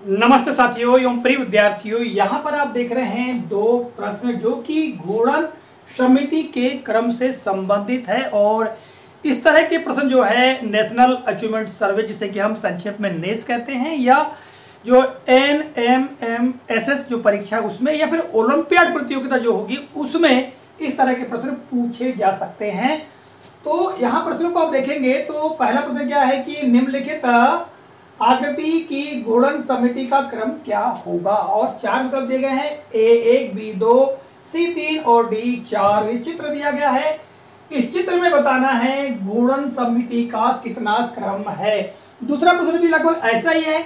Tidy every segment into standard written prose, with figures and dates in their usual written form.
नमस्ते साथियों एवं प्रिय विद्यार्थियों, यहाँ पर आप देख रहे हैं दो प्रश्न जो कि घूर्णन समिति के क्रम से संबंधित है। और इस तरह के प्रश्न जो है नेशनल अचीवमेंट सर्वे, जिसे कि हम संक्षेप में नेस कहते हैं, या जो NMMSS जो परीक्षा उसमें, या फिर ओलंपियाड प्रतियोगिता जो होगी उसमें इस तरह के प्रश्न पूछे जा सकते हैं। तो यहाँ प्रश्नों को आप देखेंगे तो पहला प्रश्न क्या है कि निम्नलिखित आकृति की घूर्णन समिति का क्रम क्या होगा, और चार विकल्प दिए गए हैं, A1, B2, C3 और D4। ये चित्र दिया गया है, इस चित्र में बताना है घूर्णन समिति का कितना क्रम है। दूसरा प्रश्न भी लगभग ऐसा ही है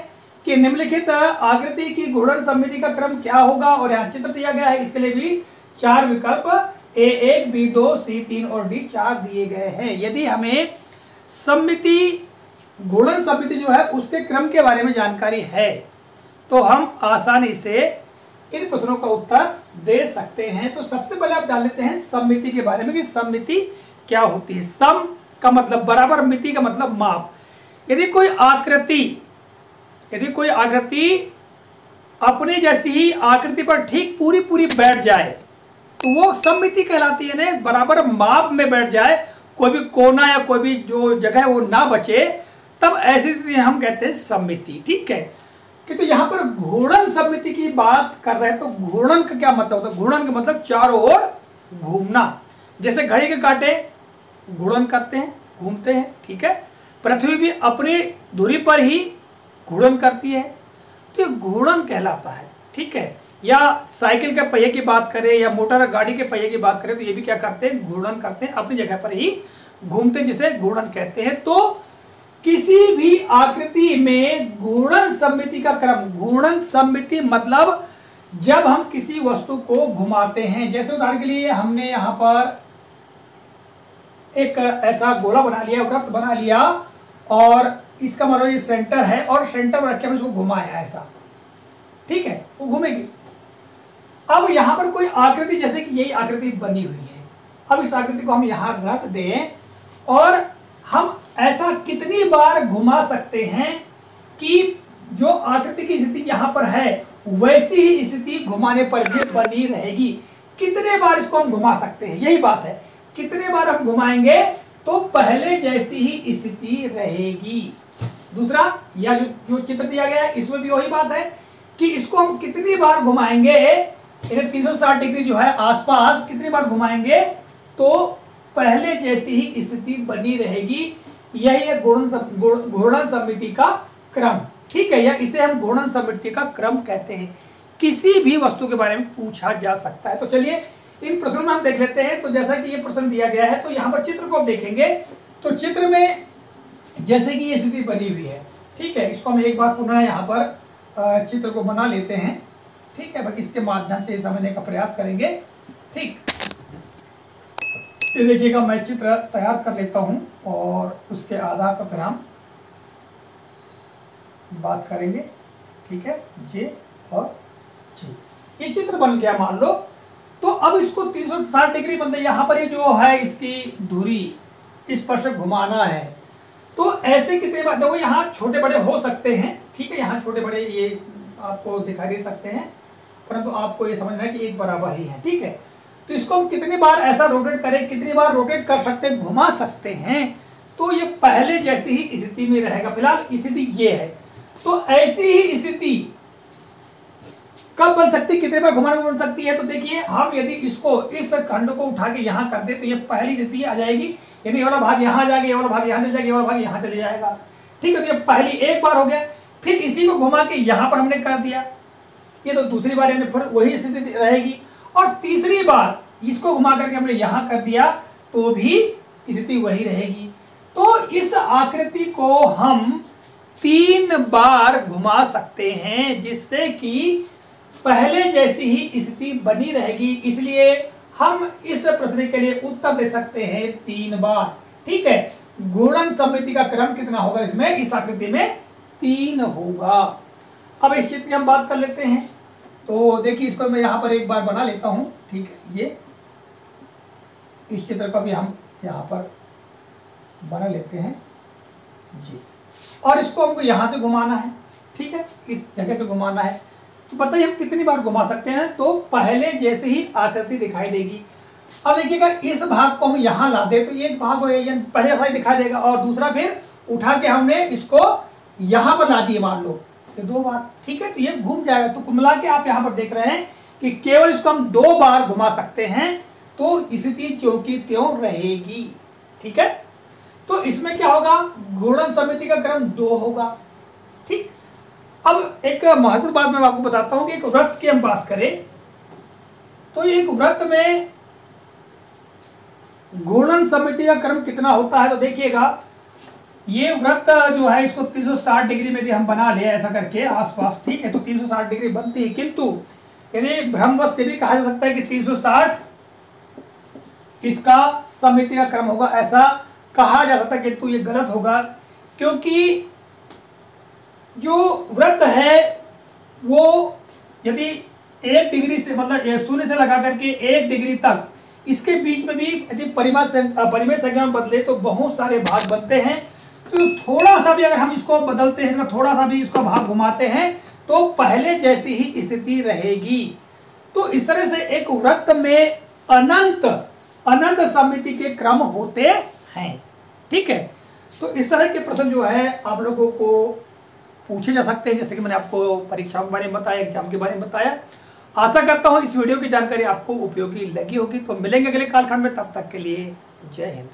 कि निम्नलिखित आकृति की घूर्णन समिति का क्रम क्या होगा, और यहाँ चित्र दिया गया है, इसके लिए भी चार विकल्प A1, B2, C3 और D4 दिए गए हैं। यदि हमें समिति घूर्णन समिति जो है उसके क्रम के बारे में जानकारी है तो हम आसानी से इन प्रश्नों का उत्तर दे सकते हैं। तो सबसे पहले आप जान लेते हैं समिति के बारे में कि समिति क्या होती है। सम का मतलब बराबर, मिति का मतलब माप। यदि कोई आकृति अपनी जैसी ही आकृति पर ठीक पूरी बैठ जाए तो वो समिति कहलाती है ना। बराबर माप में बैठ जाए, कोई भी कोना या कोई भी जो जगह है वो ना बचे, तब ऐसी स्थिति हम कहते हैं समिति। ठीक है, कि तो यहाँ पर घूर्णन समिति की बात कर रहे हैं। तो घूर्णन का क्या मतलब होता है? घूर्णन का मतलब चारों ओर घूमना। जैसे घड़ी के कांटे घूर्णन करते हैं, घूमते हैं। ठीक है, पृथ्वी भी अपनी धुरी पर ही घूर्णन करती है, तो ये घूर्णन कहलाता है। ठीक है, या साइकिल के पहिए की बात करें या मोटर गाड़ी के पहिए की बात करें तो ये भी क्या करते हैं? घूर्णन करते हैं, अपनी जगह पर ही घूमते हैं, जिसे घूर्णन कहते हैं। तो किसी भी आकृति में घूर्णन समिति का क्रम, घूर्णन समिति मतलब जब हम किसी वस्तु को घुमाते हैं। जैसे उदाहरण के लिए हमने यहाँ पर एक ऐसा गोला बना लिया, वृत्त बना लिया, और इसका मतलब ये सेंटर है, और सेंटर में रख के हमने उसको घुमाया ऐसा। ठीक है, वो घूमेगी। अब यहाँ पर कोई आकृति, जैसे कि यही आकृति बनी हुई है, अब इस आकृति को हम यहाँ रख दें और हम ऐसा कितनी बार घुमा सकते हैं कि जो आकृति की स्थिति यहाँ पर है वैसी ही स्थिति घुमाने पर भी बनी रहेगी। कितने बार इसको हम घुमा सकते हैं, यही बात है। कितने बार हम घुमाएंगे तो पहले जैसी ही स्थिति रहेगी। दूसरा, या जो चित्र दिया गया है इसमें भी वही बात है कि इसको हम कितनी बार घुमाएंगे, 360 डिग्री जो है आसपास कितनी बार घुमाएंगे तो पहले जैसी ही स्थिति बनी रहेगी। यही है घूर्णन समिति का क्रम। ठीक है, या इसे हम घूर्णन समिति का क्रम कहते हैं। किसी भी वस्तु के बारे में पूछा जा सकता है। तो चलिए इन प्रश्नों में हम देख लेते हैं। तो जैसा कि ये प्रश्न दिया गया है तो यहाँ पर चित्र को आप देखेंगे तो चित्र में जैसे कि ये स्थिति बनी हुई है। ठीक है, इसको हम एक बार पुनः यहाँ पर चित्र को बना लेते हैं। ठीक है, इसके माध्यम से समझने का प्रयास करेंगे। ठीक, ये देखिएगा, मैं चित्र तैयार कर लेता हूं और उसके आधार पर फिर हम बात करेंगे। ठीक है, जे और जी, ये चित्र बन गया मान लो। तो अब इसको 360 डिग्री मतलब यहाँ पर ये जो है इसकी धुरी इस पर से घुमाना है। तो ऐसे कितने बार, देखो यहाँ छोटे बड़े हो सकते हैं। ठीक है, यहाँ छोटे बड़े ये आपको दिखाई दे सकते हैं, परंतु आपको ये समझना है कि एक बराबर ही है। ठीक है, तो इसको हम कितनी बार ऐसा रोटेट करें, कितनी बार रोटेट कर सकते हैं, घुमा सकते हैं, तो ये पहले जैसी ही स्थिति में रहेगा। फिलहाल स्थिति ये है, तो ऐसी ही स्थिति कब बन सकती है, कितने बार घुमाने में बन सकती है। तो देखिए, हम यदि इसको इस खंड को उठा के यहाँ कर दे तो ये पहली स्थिति आ जाएगी, यानी ये वाला भाग यहाँ जाएगा, ये वाला भाग यहाँ चले जाएगा, ये वाला भाग यहाँ चले जाएगा। ठीक है, तो ये पहली एक बार हो गया। फिर इसी को घुमा के यहाँ पर हमने कर दिया, ये तो दूसरी बार यानी फिर वही स्थिति रहेगी। और तीसरी बार इसको घुमा करके हमने यहां कर दिया तो भी स्थिति वही रहेगी। तो इस आकृति को हम 3 बार घुमा सकते हैं, जिससे कि पहले जैसी ही स्थिति बनी रहेगी। इसलिए हम इस प्रश्न के लिए उत्तर दे सकते हैं 3 बार। ठीक है, घूर्णन समिति का क्रम कितना होगा इसमें, इस आकृति में 3 होगा। अब इस चित्र की हम बात कर लेते हैं। तो देखिए, इसको मैं यहाँ पर एक बार बना लेता हूँ। ठीक है, ये इस चित्र का भी हम यहाँ पर बना लेते हैं जी। और इसको हमको यहाँ से घुमाना है। ठीक है, इस जगह से घुमाना है। तो पता ही हम कितनी बार घुमा सकते हैं, तो पहले जैसे ही आकृति दिखाई देगी। अब देखिएगा इस भाग को हम यहाँ ला दे तो एक भाग पहले ऐसा ही दिखाई देगा, और दूसरा फिर उठा के हमने इसको यहाँ पर ला दिए मान लो, तो 2 बार, ठीक है, तो ये घूम जाएगा। तो कुल मिला के आप यहाँ पर देख रहे हैं कि केवल इसको हम 2 बार घुमा सकते हैं, तो स्थिति ज्यों की त्यों रहेगी। ठीक है, तो इसमें क्या होगा, घूर्णन समिति का क्रम 2 होगा। ठीक, अब एक महत्वपूर्ण बात मैं आपको बताता हूं कि एक वृत्त की हम बात करें तो एक वृत्त में घूर्णन समिति का क्रम कितना होता है। तो देखिएगा ये वृत्त जो है इसको 360 डिग्री में यदि हम बना ले ऐसा करके आसपास, ठीक है, तो 360 डिग्री बनती है, किंतु यदि भ्रमवश भी कहा जा सकता है कि 360 इसका समिति का क्रम होगा, ऐसा कहा जा सकता है, किंतु ये गलत होगा, क्योंकि जो वृत्त है वो यदि 1 डिग्री से मतलब 0 से लगा करके 1 डिग्री तक इसके बीच में भी यदि परिमेय संख्या में बदले तो बहुत सारे भाग बनते हैं। तो थोड़ा सा भी अगर हम इसको बदलते हैं, थोड़ा सा भी इसका भाग घुमाते हैं तो पहले जैसी ही स्थिति रहेगी। तो इस तरह से एक वृत्त में अनंत समिति के क्रम होते हैं। ठीक है, तो इस तरह के प्रश्न जो है आप लोगों को पूछे जा सकते हैं, जैसे कि मैंने आपको परीक्षाओं के बारे में बताया, एग्जाम के बारे में बताया। आशा करता हूं इस वीडियो की जानकारी आपको उपयोगी लगी होगी। तो मिलेंगे अगले कालखंड में, तब तक के लिए जय हिंद।